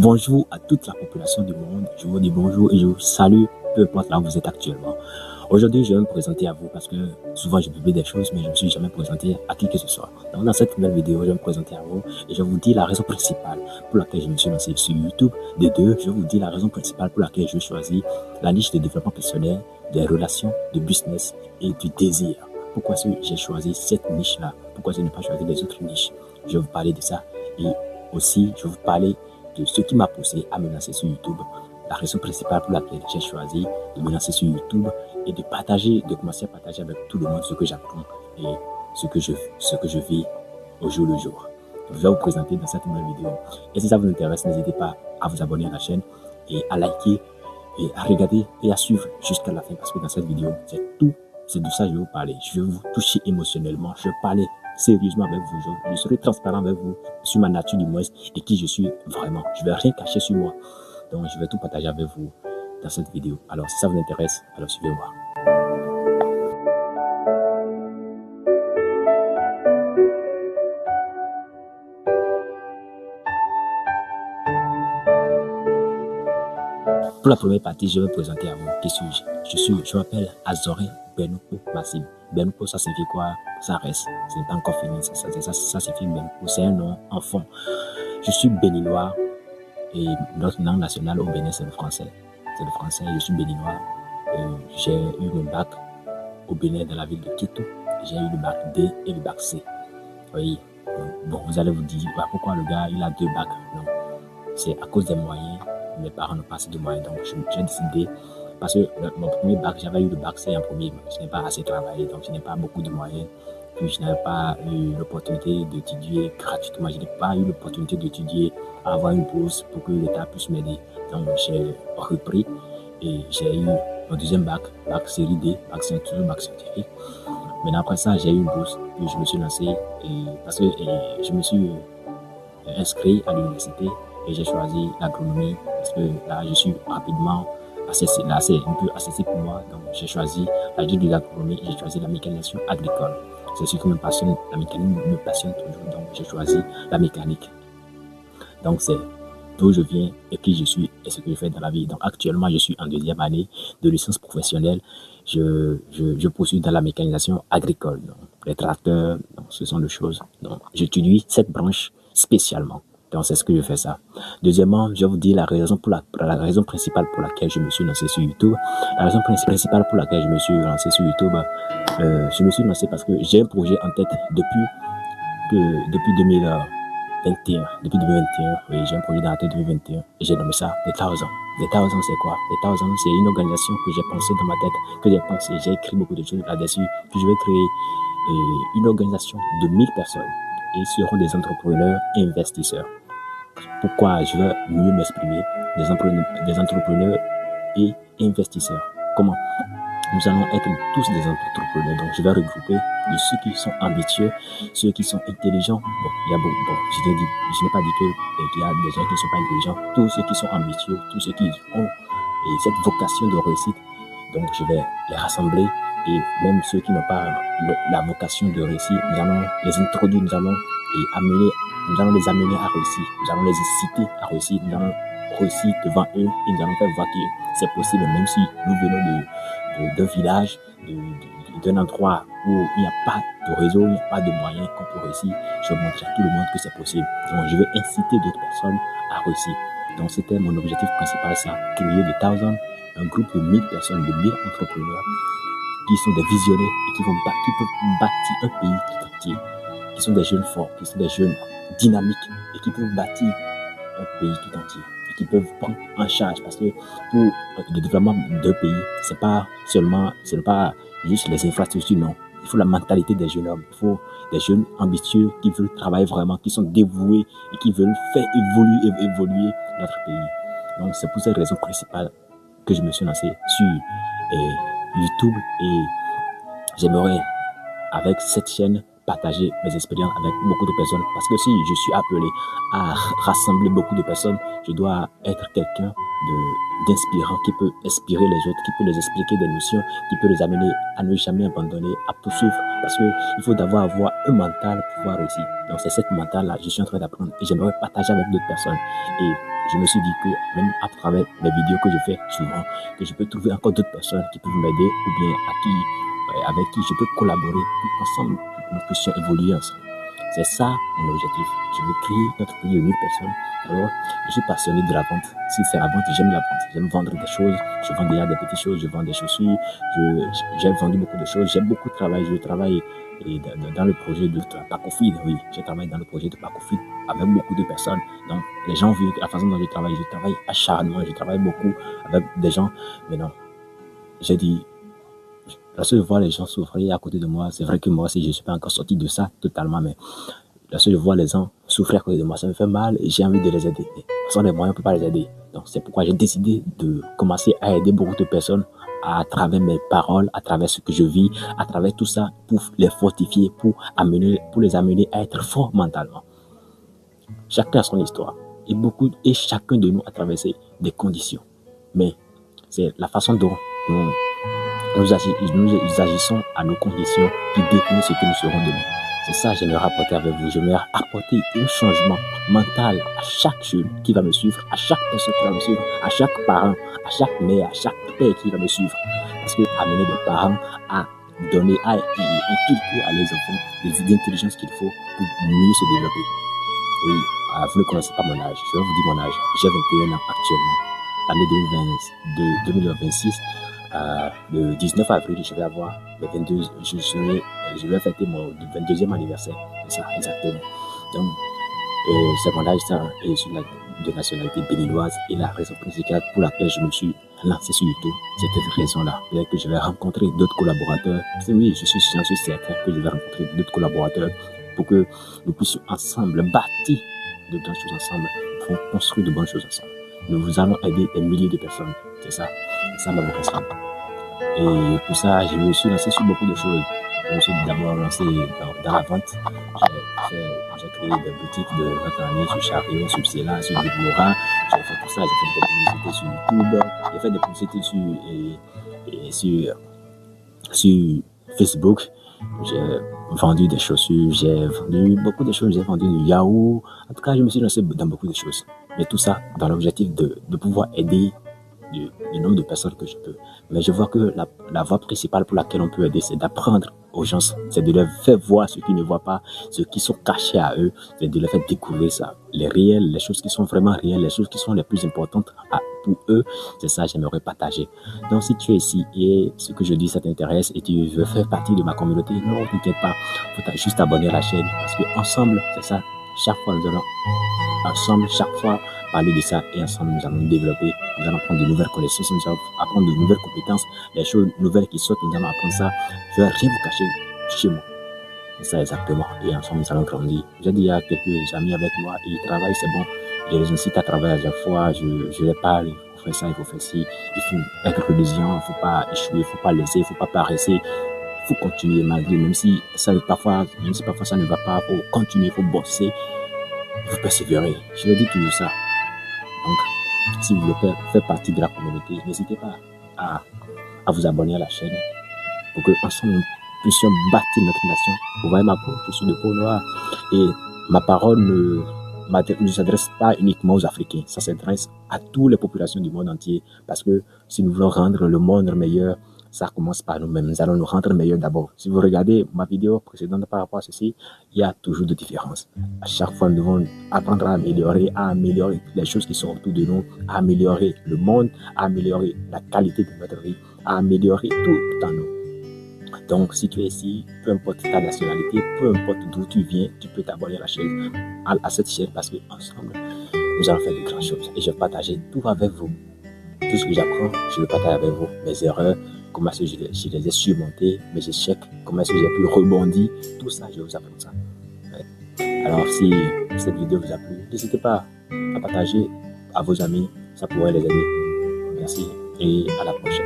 Bonjour à toute la population du monde. Je vous dis bonjour et je vous salue, peu importe là où vous êtes actuellement. Aujourd'hui, je vais me présenter à vous parce que souvent je publie des choses, mais je ne me suis jamais présenté à qui que ce soit. Donc, dans cette nouvelle vidéo, je vais me présenter à vous et je vais vous dire la raison principale pour laquelle je me suis lancé sur YouTube. De deux, je vais vous dire la raison principale pour laquelle je choisis la niche de développement personnel, des relations, de business et du désir. Pourquoi j'ai choisi cette niche-là? Pourquoi je n'ai pas choisi les autres niches? Je vais vous parler de ça et aussi je vais vous parler de ce qui m'a poussé à me lancer sur YouTube, la raison principale pour laquelle j'ai choisi de me lancer sur YouTube et de commencer à partager avec tout le monde ce que j'apprends et ce que je vis au jour le jour. Je vais vous présenter dans cette nouvelle vidéo. Et si ça vous intéresse, n'hésitez pas à vous abonner à la chaîne et à liker et à regarder et à suivre jusqu'à la fin parce que dans cette vidéo, c'est de ça que je vais vous parler. Je vais vous toucher émotionnellement, je vais parler sérieusement avec vous, je serai transparent avec vous sur ma nature du moins et qui je suis vraiment. Je ne vais rien cacher sur moi. Donc, je vais tout partager avec vous dans cette vidéo. Alors, si ça vous intéresse, alors suivez-moi. Pour la première partie, je vais me présenter à vous. Qui suis-je? Je m'appelle Azoré Benouko Massim. Benouko, ça signifie quoi? Ça reste. Ce n'est pas encore fini. Ça signifie Benouko. C'est un nom en fond. Je suis béninois et notre langue nationale au Bénin, c'est le français. C'est le français. Je suis béninois. J'ai eu mon bac au Bénin dans la ville de Kétou. J'ai eu le bac D et le bac C. Oui. Bon, vous allez vous dire, pourquoi le gars, il a 2 bacs? Non. C'est à cause des moyens. Mes parents n'ont pas assez de moyens, donc j'ai décidé, parce que mon premier bac, j'avais eu le bac C en premier, mais je n'ai pas assez travaillé, donc je n'ai pas beaucoup de moyens, puis je n'avais pas eu l'opportunité d'étudier gratuitement, je n'ai pas eu l'opportunité d'étudier, avoir une bourse pour que l'État puisse m'aider. Donc j'ai repris et j'ai eu mon deuxième bac, bac série D, bac scientifique. Maintenant après ça, j'ai eu une bourse, puis je me suis lancé, parce que je me suis inscrit à l'université et j'ai choisi l'agronomie parce que là je suis rapidement accessible, là c'est un peu accessible pour moi, donc j'ai choisi la de l'agronomie et j'ai choisi la mécanisation agricole. C'est ce qui me passionne, la mécanique me passionne toujours, donc j'ai choisi la mécanique. Donc c'est d'où je viens et qui je suis et ce que je fais dans la vie. Donc actuellement je suis en 2e année de licence professionnelle. Je poursuis dans la mécanisation agricole, donc les tracteurs, donc ce sont des choses. Donc j'étudie cette branche spécialement. Donc c'est ce que je fais ça. Deuxièmement, je vais vous dire la raison principale pour laquelle je me suis lancé sur YouTube. La raison principale pour laquelle je me suis lancé sur YouTube, je me suis lancé parce que j'ai un projet en tête depuis 2021. Depuis 2021, oui, j'ai un projet dans la tête 2021 et j'ai nommé ça The Thousand. The Thousand, c'est quoi? The Thousand, c'est une organisation que j'ai pensée dans ma tête, j'ai écrit beaucoup de choses là-dessus. Puis je vais créer une organisation de 1000 personnes. Et ils seront des entrepreneurs et investisseurs. Pourquoi je veux mieux m'exprimer? Des entrepreneurs et investisseurs. Comment? Nous allons être tous des entrepreneurs. Donc, je vais regrouper de ceux qui sont ambitieux, ceux qui sont intelligents. Bon, il y a beaucoup. Bon, je n'ai pas dit qu'il y a des gens qui ne sont pas intelligents. Tous ceux qui sont ambitieux, tous ceux qui ont cette vocation de réussite. Donc, je vais les rassembler. Et même ceux qui n'ont pas la vocation de réussir, nous allons les introduire, nous allons les amener à réussir, nous allons les inciter à réussir, nous allons réussir devant eux et nous allons faire voir que c'est possible, même si nous venons d'un village, d'un endroit où il n'y a pas de réseau, il n'y a pas de moyens qu'on peut réussir. Je vais montrer à tout le monde que c'est possible. Donc je vais inciter d'autres personnes à réussir. Donc c'était mon objectif principal, ça, créer des thousands, un groupe de 1000 personnes, de 1000 entrepreneurs qui sont des visionnaires et qui peuvent bâtir un pays tout entier, qui sont des jeunes forts, qui sont des jeunes dynamiques et qui peuvent bâtir un pays tout entier et qui peuvent prendre en charge parce que pour le développement d'un pays, c'est pas juste les infrastructures, non. Il faut la mentalité des jeunes hommes, il faut des jeunes ambitieux qui veulent travailler vraiment, qui sont dévoués et qui veulent faire évoluer notre pays. Donc c'est pour cette raison principale que je me suis lancé sur YouTube et j'aimerais avec cette chaîne partager mes expériences avec beaucoup de personnes parce que si je suis appelé à rassembler beaucoup de personnes, je dois être quelqu'un d'inspirant qui peut inspirer les autres, qui peut les expliquer des notions, qui peut les amener à ne jamais abandonner, à poursuivre parce qu'il faut d'abord avoir un mental pour pouvoir réussir. Donc c'est cette mental là je suis en train d'apprendre et j'aimerais partager avec d'autres personnes et je me suis dit que même à travers mes vidéos que je fais souvent, que je peux trouver encore d'autres personnes qui peuvent m'aider ou bien avec qui je peux collaborer pour ensemble nous puissions évoluer ensemble. C'est ça mon objectif. Je veux créer une entreprise de 1000 personnes. Alors, je suis passionné de la vente. Si c'est la vente, j'aime la vente. J'aime vendre des choses. Je vends déjà des petites choses. Je vends des chaussures. J'ai vendu beaucoup de choses. J'aime beaucoup travailler. Je travaille dans le projet de Pacofeed. Oui, je travaille dans le projet de Pacofeed avec beaucoup de personnes. Donc, les gens vu la façon dont je travaille acharnement. Je travaille beaucoup avec des gens. Mais non, j'ai dit, lorsque je vois les gens souffrir à côté de moi, c'est vrai que moi aussi, je ne suis pas encore sorti de ça totalement, mais lorsque je vois les gens souffrir à côté de moi, ça me fait mal et j'ai envie de les aider. Mais sans les moyens, on ne peut pas les aider. Donc, c'est pourquoi j'ai décidé de commencer à aider beaucoup de personnes à travers mes paroles, à travers ce que je vis, à travers tout ça, pour les fortifier, pour les amener à être forts mentalement. Chacun a son histoire et chacun de nous a traversé des conditions. Mais c'est la façon dont nous agissons à nos conditions qui définissent ce que nous serons demain. C'est ça que j'aimerais apporter avec vous. J'aimerais apporter un changement mental à chaque jeune qui va me suivre, à chaque personne qui va me suivre, à chaque parent, à chaque mère, à chaque père qui va me suivre. Parce que amener des parents à donner, à inculquer à les enfants les idées d'intelligence qu'il faut pour mieux se développer. Oui, vous ne connaissez pas mon âge. Je vais vous dire mon âge. J'ai 21 ans actuellement. L'année 2026. Le 19 avril, je vais avoir le 22, je vais fêter mon 22e anniversaire. C'est ça, exactement. Donc, c'est mon âge, et je suis de nationalité béninoise. Et la raison principale pour laquelle je me suis lancé sur YouTube, c'est cette raison-là. Peut-être que je vais rencontrer d'autres collaborateurs. Oui, j'en suis certain que je vais rencontrer d'autres collaborateurs pour que nous puissions ensemble bâtir de grandes choses ensemble, pour construire de bonnes choses ensemble. Nous allons aider des milliers de personnes. C'est ça ma vocation. Et pour ça, je me suis lancé sur beaucoup de choses. Je me suis d'abord lancé dans la vente. J'ai créé des boutiques de vente en ligne sur Chariot, sur Cela, sur Dibora. J'ai fait tout ça. J'ai fait des publicités sur YouTube. J'ai fait des publicités sur Facebook. J'ai vendu des chaussures. J'ai vendu beaucoup de choses. J'ai vendu du yaourt. En tout cas, je me suis lancé dans beaucoup de choses. Mais tout ça dans l'objectif de pouvoir aider du nombre de personnes que je peux. Mais je vois que la voie principale pour laquelle on peut aider, c'est d'apprendre aux gens, c'est de leur faire voir ce qu'ils ne voient pas, ce qui sont cachés à eux, c'est de leur faire découvrir ça. Les réels, les choses qui sont vraiment réelles, les choses qui sont les plus importantes pour eux, c'est ça que j'aimerais partager. Donc si tu es ici et ce que je dis, ça t'intéresse et tu veux faire partie de ma communauté, non, t'inquiète pas, il faut juste t'abonner à la chaîne parce qu'ensemble, c'est ça, chaque fois nous allons ensemble, chaque fois parler de ça et ensemble nous allons nous développer, nous allons prendre de nouvelles connaissances, nous allons apprendre de nouvelles compétences, les choses nouvelles qui sortent, nous allons apprendre ça. Je ne vais rien vous cacher chez moi. C'est ça exactement. Et ensemble nous allons grandir. J'ai dit à quelques amis avec moi, ils travaillent, c'est bon. Je les incite à travailler à chaque fois, je les parle, il faut faire ça, il faut faire ci, il faut être résilient, il ne faut pas échouer, il ne faut pas laisser, il ne faut pas paresser. Il faut continuer malgré, même si parfois ça ne va pas, il faut continuer, il faut bosser, il faut persévérer. Je leur dis toujours ça. Donc, si vous voulez faire partie de la communauté, n'hésitez pas à vous abonner à la chaîne pour que ensemble nous puissions bâtir notre nation. Vous voyez ma peau, je suis de peau noire et ma parole ne s'adresse pas uniquement aux Africains, ça s'adresse à toutes les populations du monde entier parce que si nous voulons rendre le monde meilleur, ça commence par nous-mêmes. Nous allons nous rendre meilleurs d'abord. Si vous regardez ma vidéo précédente par rapport à ceci, il y a toujours de différences. À chaque fois, nous devons apprendre à améliorer les choses qui sont autour de nous, à améliorer le monde, à améliorer la qualité de notre vie, à améliorer tout en nous. Donc, si tu es ici, peu importe ta nationalité, peu importe d'où tu viens, tu peux t'abonner à cette chaîne parce qu'ensemble, nous allons faire de grandes choses. Et je vais partager tout avec vous. Tout ce que j'apprends, je le partage avec vous. Mes erreurs, comment est-ce que je les ai surmontées, mes échecs, comment est-ce que j'ai pu rebondir, tout ça, je vais vous apprendre ça. Alors, si cette vidéo vous a plu, n'hésitez pas à partager à vos amis, ça pourrait les aider. Merci et à la prochaine.